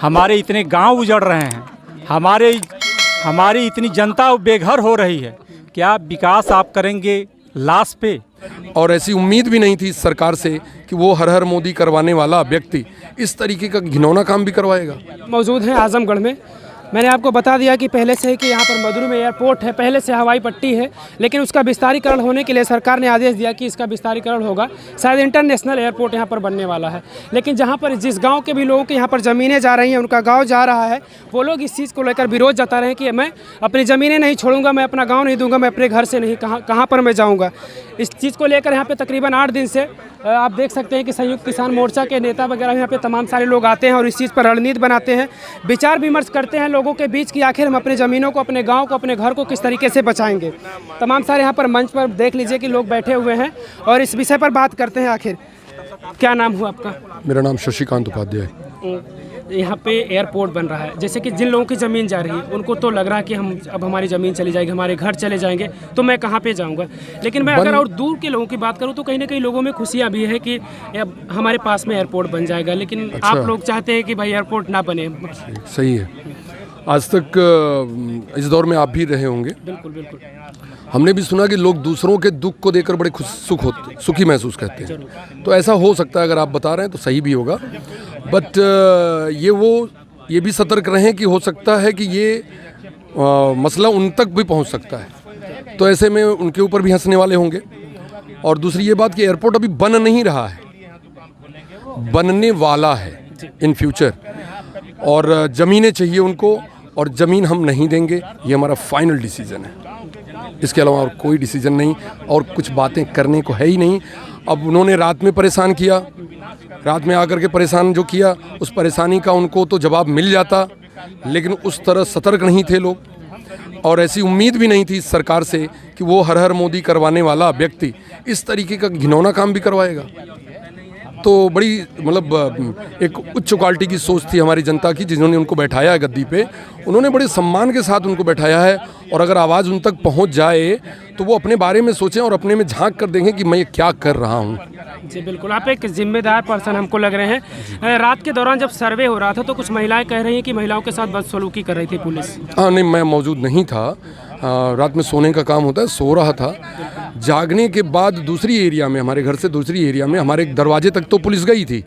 हमारे इतने गांव उजड़ रहे हैं, हमारी इतनी जनता बेघर हो रही है। क्या विकास आप करेंगे लाश पे? और ऐसी उम्मीद भी नहीं थी इस सरकार से कि वो हर हर मोदी करवाने वाला व्यक्ति इस तरीके का घिनौना काम भी करवाएगा। मौजूद हैं आजमगढ़ में। मैंने आपको बता दिया कि पहले से ही कि यहाँ पर मधुर में एयरपोर्ट है, पहले से हवाई पट्टी है, लेकिन उसका विस्तारीकरण होने के लिए सरकार ने आदेश दिया कि इसका विस्तारीकरण होगा। शायद इंटरनेशनल एयरपोर्ट यहाँ पर बनने वाला है। लेकिन जहाँ पर जिस गांव के भी लोगों के यहाँ पर ज़मीनें जा रही हैं, उनका गांव जा रहा है, वो लोग इस चीज़ को लेकर विरोध जता रहे हैं कि मैं अपनी ज़मीनें नहीं छोड़ूंगा, मैं अपना गाँव नहीं दूंगा, मैं अपने घर से नहीं कहाँ पर मैं जाऊँगा। इस चीज़ को लेकर यहाँ पर तकरीबन 8 दिन से आप देख सकते हैं कि संयुक्त किसान मोर्चा के नेता वगैरह यहाँ पे तमाम सारे लोग आते हैं और इस चीज़ पर रणनीति बनाते हैं, विचार विमर्श करते हैं लोगों के बीच कि आखिर हम अपने ज़मीनों को, अपने गांव को, अपने घर को किस तरीके से बचाएंगे। तमाम सारे यहाँ पर मंच पर देख लीजिए कि लोग बैठे हुए हैं और इस विषय पर बात करते हैं। आखिर क्या नाम हुआ आपका? मेरा नाम शशिकांत उपाध्याय। यहाँ पे एयरपोर्ट बन रहा है, जैसे कि जिन लोगों की ज़मीन जा रही है उनको तो लग रहा है कि अब हमारी ज़मीन चली जाएगी, हमारे घर चले जाएंगे, तो मैं कहाँ पे जाऊँगा। लेकिन मैं अगर और दूर के लोगों की बात करूँ तो कहीं ना कहीं लोगों में खुशियाँ भी है कि अब हमारे पास में एयरपोर्ट बन जाएगा। लेकिन अच्छा। आप लोग चाहते हैं कि भाई एयरपोर्ट ना बने। सही है। आज तक इस दौर में आप भी रहे होंगे। बिल्कुल बिल्कुल। हमने भी सुना कि लोग दूसरों के दुख को देखकर बड़े सुखी महसूस करते हैं। तो ऐसा हो सकता है, अगर आप बता रहे हैं तो सही भी होगा। बट ये भी सतर्क रहें कि हो सकता है कि ये मसला उन तक भी पहुंच सकता है, तो ऐसे में उनके ऊपर भी हंसने वाले होंगे। और दूसरी ये बात कि एयरपोर्ट अभी बन नहीं रहा है, बनने वाला है इन फ्यूचर। और ज़मीनें चाहिए उनको, और ज़मीन हम नहीं देंगे, ये हमारा फाइनल डिसीजन है। इसके अलावा और कोई डिसीजन नहीं, और कुछ बातें करने को है ही नहीं। अब उन्होंने रात में परेशान किया, रात में आकर के परेशान जो किया, उस परेशानी का उनको तो जवाब मिल जाता, लेकिन उस तरह सतर्क नहीं थे लोग। और ऐसी उम्मीद भी नहीं थी इस सरकार से कि वो हर हर मोदी करवाने वाला व्यक्ति इस तरीके का घिनौना काम भी करवाएगा। तो बड़ी मतलब एक उच्च क्वालिटी की सोच थी हमारी जनता की, जिन्होंने उनको बैठाया है गद्दी पे। उन्होंने बड़े सम्मान के साथ उनको बैठाया है, और अगर आवाज़ उन तक पहुंच जाए तो वो अपने बारे में सोचें और अपने में झांक कर देखें कि मैं ये क्या कर रहा हूं। जी बिल्कुल, आप एक जिम्मेदार पर्सन हमको लग रहे हैं। रात के दौरान जब सर्वे हो रहा था तो कुछ महिलाएं कह रही हैं कि महिलाओं के साथ बदसलूकी कर रही थी पुलिस। हाँ नहीं, मैं मौजूद नहीं था। रात में सोने का काम होता है, सो रहा था। जागने के बाद दूसरी एरिया में, हमारे घर से दूसरी एरिया में, हमारे दरवाजे तक तो पुलिस गई थी,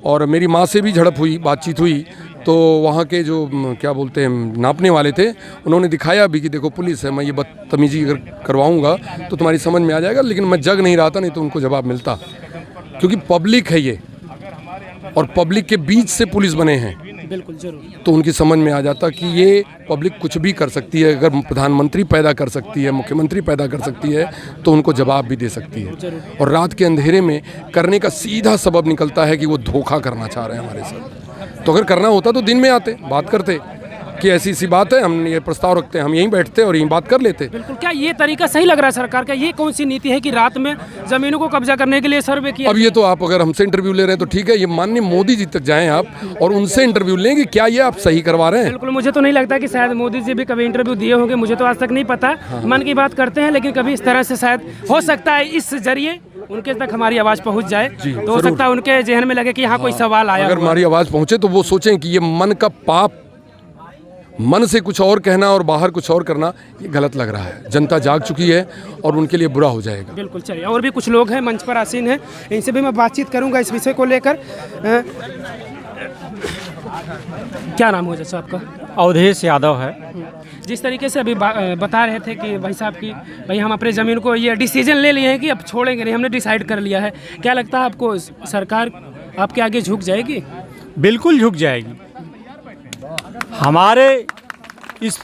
और मेरी माँ से भी झड़प हुई, बातचीत हुई। तो वहाँ के जो क्या बोलते हैं नापने वाले थे, उन्होंने दिखाया भी कि देखो पुलिस है, मैं ये बदतमीजी अगर करवाऊँगा तो तुम्हारी समझ में आ जाएगा। लेकिन मैं जग नहीं रहा था, नहीं तो उनको जवाब मिलता, क्योंकि पब्लिक है ये, और पब्लिक के बीच से पुलिस बने हैं। बिल्कुल जरूर। तो उनकी समझ में आ जाता कि ये पब्लिक कुछ भी कर सकती है। अगर प्रधानमंत्री पैदा कर सकती है, मुख्यमंत्री पैदा कर सकती है, तो उनको जवाब भी दे सकती है। और रात के अंधेरे में करने का सीधा सबब निकलता है कि वो धोखा करना चाह रहे हैं हमारे साथ। तो अगर करना होता तो दिन में आते, बात करते कि ऐसी सी बात है, हम ये प्रस्ताव रखते हैं, हम यहीं बैठते और यहीं बात कर लेते। बिल्कुल। क्या ये तरीका सही लग रहा है सरकार का? ये कौन सी नीति है कि रात में जमीनों को कब्जा करने के लिए सर्वे किया? अब ये तो आप अगर हमसे इंटरव्यू ले रहे हैं तो ठीक है, ये माननीय मोदी जी तक जाएं आप और उनसे इंटरव्यू लें कि क्या ये आप सही करवा रहे हैं। बिल्कुल, मुझे तो नहीं लगता कि शायद मोदी जी भी कभी इंटरव्यू दिए होंगे, मुझे तो आज तक नहीं पता। मन की बात करते हैं, लेकिन कभी इस तरह से शायद हो सकता है इस जरिए उनके तक हमारी आवाज़ पहुंच जाए, तो हो सकता है उनके जहन में लगे कि यहाँ कोई सवाल आया। अगर हमारी आवाज़ पहुंचे तो वो सोचें कि ये मन का पाप, मन से कुछ और कहना और बाहर कुछ और करना, ये गलत लग रहा है। जनता जाग चुकी है और उनके लिए बुरा हो जाएगा। बिल्कुल। चलिए, और भी कुछ लोग हैं मंच पर आसीन हैं, इनसे भी मैं बातचीत करूंगा इस विषय को लेकर। क्या नाम हो जैसा आपका? अवधेश यादव है। जिस तरीके से अभी बता रहे थे कि भाई साहब की भाई हम अपने ज़मीन को ये डिसीजन ले लिए हैं कि अब छोड़ेंगे नहीं, हमने डिसाइड कर लिया है। क्या लगता है आपको सरकार आपके आगे झुक जाएगी? बिल्कुल झुक जाएगी। हमारे इस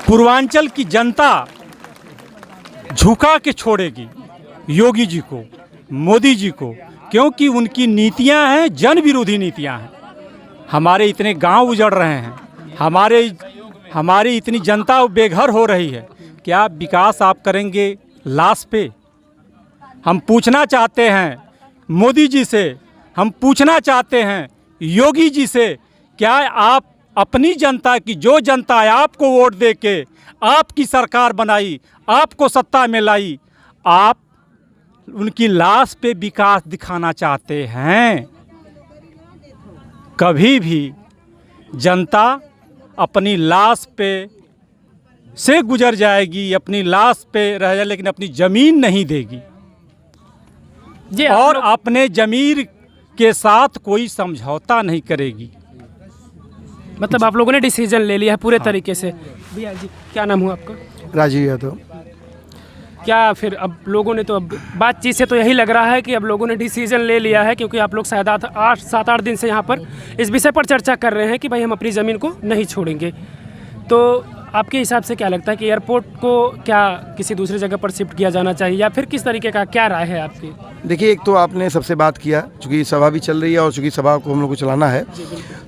पूर्वांचल की जनता झुका के छोड़ेगी योगी जी को, मोदी जी को, क्योंकि उनकी नीतियां हैं जन विरोधी नीतियां हैं। हमारे इतने गांव उजड़ रहे हैं, हमारी इतनी जनता बेघर हो रही है। क्या विकास आप करेंगे लाश पे? हम पूछना चाहते हैं मोदी जी से, हम पूछना चाहते हैं योगी जी से, क्या आप अपनी जनता की, जो जनता आपको वोट दे के आपकी सरकार बनाई, आपको सत्ता में लाई, आप उनकी लाश पे विकास दिखाना चाहते हैं? कभी भी जनता अपनी लाश पे से गुजर जाएगी, अपनी लाश पे रह जाए, लेकिन अपनी ज़मीन नहीं देगी जी और अपने ज़मीर के साथ कोई समझौता नहीं करेगी। मतलब आप लोगों ने डिसीजन ले लिया है पूरे तरीके से। भैया जी क्या नाम हुआ आपका? राजीव यादव। क्या फिर अब लोगों ने तो अब बातचीत से तो यही लग रहा है कि अब लोगों ने डिसीजन ले लिया है, क्योंकि आप लोग शायद 7-8 दिन से यहाँ पर इस विषय पर चर्चा कर रहे हैं कि भाई हम अपनी ज़मीन को नहीं छोड़ेंगे। तो आपके हिसाब से क्या लगता है कि एयरपोर्ट को क्या किसी दूसरी जगह पर शिफ्ट किया जाना चाहिए, या फिर किस तरीके का क्या राय है आपकी? देखिए, एक तो आपने सबसे बात किया, चूँकि सभा भी चल रही है और चूँकि सभा को हम लोग को चलाना है,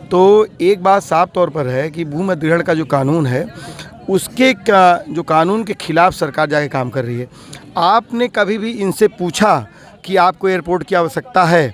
तो एक बात साफ तौर पर है कि भूमि अधिग्रहण का जो कानून है उसके जो कानून के खिलाफ सरकार जाके काम कर रही है। आपने कभी भी इनसे पूछा कि आपको एयरपोर्ट की आवश्यकता है?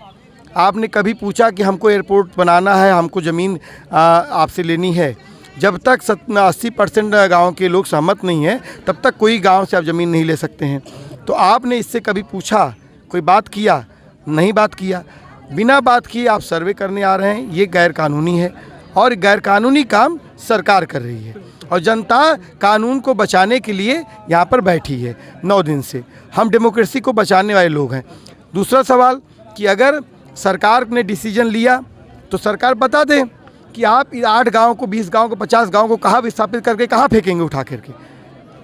आपने कभी पूछा कि हमको एयरपोर्ट बनाना है, हमको ज़मीन आपसे लेनी है? जब तक 80% गाँव के लोग सहमत नहीं हैं, तब तक कोई गांव से आप ज़मीन नहीं ले सकते हैं। तो आपने इससे कभी पूछा, कोई बात किया? नहीं बात किया। बिना बात किए आप सर्वे करने आ रहे हैं, ये गैर कानूनी है और गैर कानूनी काम सरकार कर रही है और जनता कानून को बचाने के लिए यहाँ पर बैठी है 9 दिन से। हम डेमोक्रेसी को बचाने वाले लोग हैं। दूसरा सवाल कि अगर सरकार ने डिसीजन लिया तो सरकार बता दें कि आप 8 गाँव को, 20 गाँव को, 50 गाँव को कहाँ विस्थापित करके कहाँ फेंकेंगे उठा करके।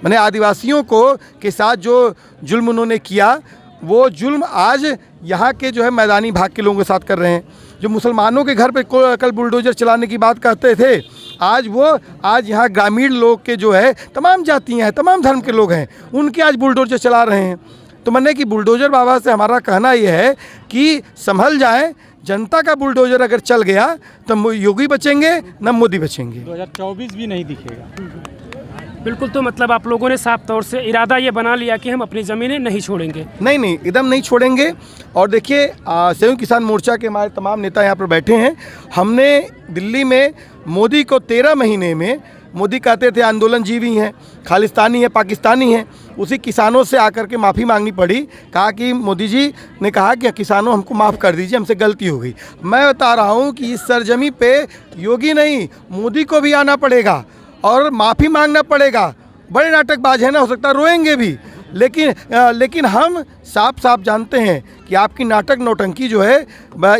मैंने आदिवासियों को के साथ जो जुल्म उन्होंने किया, वो जुल्म आज यहाँ के जो है मैदानी भाग के लोगों के साथ कर रहे हैं। जो मुसलमानों के घर पे कल बुलडोजर चलाने की बात कहते थे, आज यहाँ ग्रामीण लोग के जो है तमाम जातियाँ हैं, तमाम धर्म के लोग हैं, उनके आज बुलडोजर चला रहे हैं। तो मैंने कि बुलडोजर बाबा से हमारा कहना ये है कि संभल जाएं। जनता का बुलडोजर अगर चल गया तो योगी बचेंगे न मोदी बचेंगे। 2024 भी नहीं दिखेगा। बिल्कुल। तो मतलब आप लोगों ने साफ तौर से इरादा ये बना लिया कि हम अपनी ज़मीनें नहीं छोड़ेंगे? नहीं, एकदम नहीं छोड़ेंगे। और देखिए, संयुक्त किसान मोर्चा के हमारे तमाम नेता यहाँ पर बैठे हैं। हमने दिल्ली में मोदी को 13 महीने में, मोदी कहते थे आंदोलनजीवी हैं, खालिस्तानी है, पाकिस्तानी हैं, उसी किसानों से आकर के माफ़ी मांगनी पड़ी। कहा कि मोदी जी ने कहा कि किसानों हमको माफ़ कर दीजिए, हमसे गलती हो गई। मैं बता रहा हूँ कि इस सरजमी पे योगी नहीं, मोदी को भी आना पड़ेगा और माफ़ी मांगना पड़ेगा। बड़े नाटकबाज है ना, हो सकता है रोएंगे भी, लेकिन हम साफ साफ जानते हैं कि आपकी नाटक नौटंकी जो है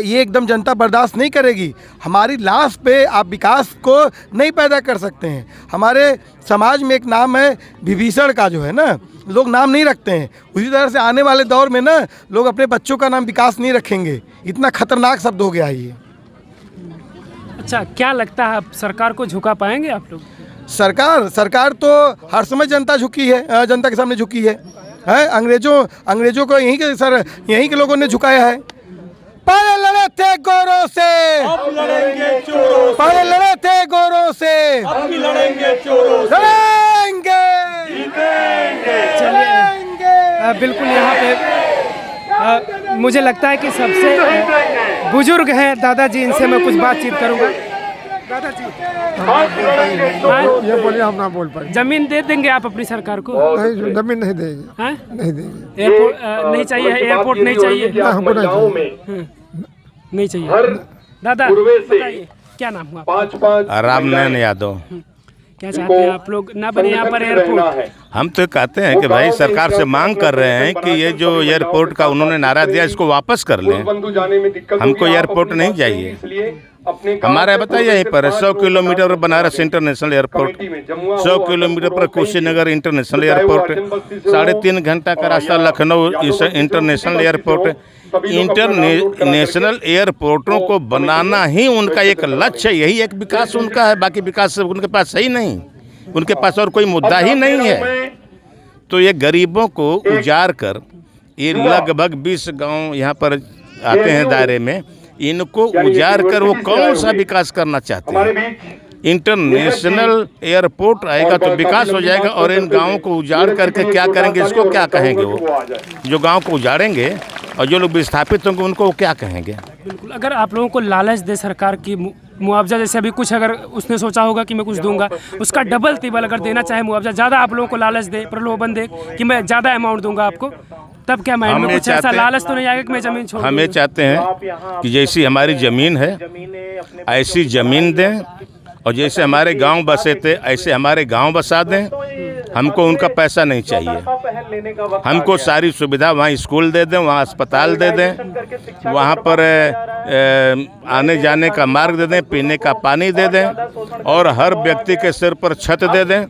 ये एकदम जनता बर्दाश्त नहीं करेगी। हमारी लाश पे आप विकास को नहीं पैदा कर सकते हैं। हमारे समाज में एक नाम है विभीषण का, जो है ना, लोग नाम नहीं रखते हैं। उसी तरह से आने वाले दौर में ना लोग अपने बच्चों का नाम विकास नहीं रखेंगे। इतना खतरनाक शब्द हो गया है ये। अच्छा, क्या लगता है आप सरकार को झुका पाएंगे आप लोग? सरकार तो हर समय जनता झुकी है, जनता के सामने झुकी है। अंग्रेजों को यहीं के लोगों ने झुकाया है। पहले लड़े थे गोरों से, अब लड़ेंगे चोरों से। पहले लड़े थे गोरों से, अब भी लड़ेंगे चोरों से। लड़ेंगे, चलिए, बिल्कुल। यहाँ पे मुझे लगता है कि सबसे बुजुर्ग हैं दादाजी, इनसे मैं कुछ बातचीत करूँगा। दादाजी, ये बोलिए, हम ना बोल पाए। जमीन दे देंगे आप अपनी सरकार को? नहीं, जमीन नहीं देंगे। हैं? नहीं देंगे। एयरपोर्ट नहीं चाहिए, एयरपोर्ट नहीं चाहिए? ना, हमको नहीं चाहिए। नहीं चाहिए। दादा बताइए, क्या नाम हुआ आपका? रामनयन यादव। क्या चाहते हैं आप लोग, ना बने यहाँ पर एयरपोर्ट? हम तो कहते हैं कि भाई सरकार से मांग कर रहे हैं कि ये जो एयरपोर्ट का उन्होंने नारा दिया, इसको वापस कर लें। हमको एयरपोर्ट नहीं चाहिए। हमारा बताइए, यहीं पर 100 kilometre Banaras international airport, 100 kilometre पर कुशीनगर इंटरनेशनल एयरपोर्ट, 3.5 घंटा का रास्ता लखनऊ इंटरनेशनल एयरपोर्ट। इंटरनेशनल एयरपोर्टों को बनाना ही उनका एक लक्ष्य है, यही एक विकास उनका है। बाकी विकास उनके पास सही नहीं, उनके पास और कोई मुद्दा ही नहीं है। तो ये गरीबों को उजाड़ कर, ये लगभग 20 गांव यहाँ पर आते हैं दायरे में, इनको उजाड़ कर वो कौन सा विकास करना चाहते हैं? इंटरनेशनल एयरपोर्ट आएगा तो विकास हो जाएगा, और इन गाँवों को उजाड़ करके क्या करेंगे? इसको क्या कहेंगे? वो जो गाँव को उजाड़ेंगे और जो लोग विस्थापित होंगे उनको वो क्या कहेंगे? बिल्कुल। अगर आप लोगों को लालच दे सरकार की, मुआवजा जैसे अभी कुछ, अगर उसने सोचा होगा कि मैं कुछ दूंगा, उसका डबल तिबल अगर देना चाहे मुआवजा, ज़्यादा आप लोगों को लालच दे, प्रलोभन दे कि मैं ज़्यादा अमाउंट दूंगा आपको, तब क्या माइंड में कुछ ऐसा लालच तो नहीं आएगा कि मैं ज़मीन छोड़ दूँ? हम ये चाहते हैं कि जैसी हमारी ज़मीन है ऐसी ज़मीन दें, और जैसे हमारे गांव बसे थे ऐसे हमारे गांव बसा दें। हमको उनका पैसा नहीं चाहिए। हमको सारी सुविधा, वहाँ स्कूल दे दें, वहाँ अस्पताल दे दें, वहाँ पर आने जाने का मार्ग दे दें, पीने का पानी दे दें, और हर व्यक्ति के सिर पर छत दे दें,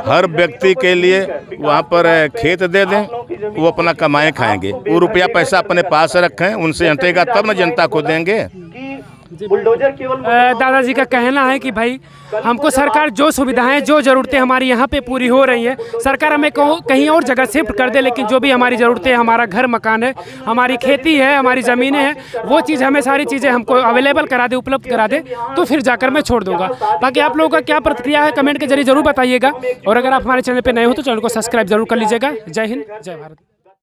हर व्यक्ति के लिए वहाँ पर खेत दे दें। वो अपना कमाएं खाएंगे, वो रुपया पैसा अपने पास रखें, उनसे हटेगा तब न जनता को देंगे। दादाजी का कहना है कि भाई हमको सरकार जो सुविधाएं, जो ज़रूरतें हमारी यहाँ पे पूरी हो रही हैं, सरकार हमें कहीं और जगह शिफ्ट कर दे, लेकिन जो भी हमारी ज़रूरतें, हमारा घर मकान है, हमारी खेती है, हमारी ज़मीनें हैं, वो चीज़ हमें सारी चीज़ें हमको अवेलेबल करा दे, उपलब्ध करा दे, तो फिर जाकर मैं छोड़ दूंगा। बाकी आप लोगों का क्या प्रतिक्रिया है कमेंट के जरिए ज़रूर बताइएगा, और अगर आप हमारे चैनल पर नए हो तो चैनल को सब्सक्राइब जरूर कर लीजिएगा। जय हिंद, जय भारत।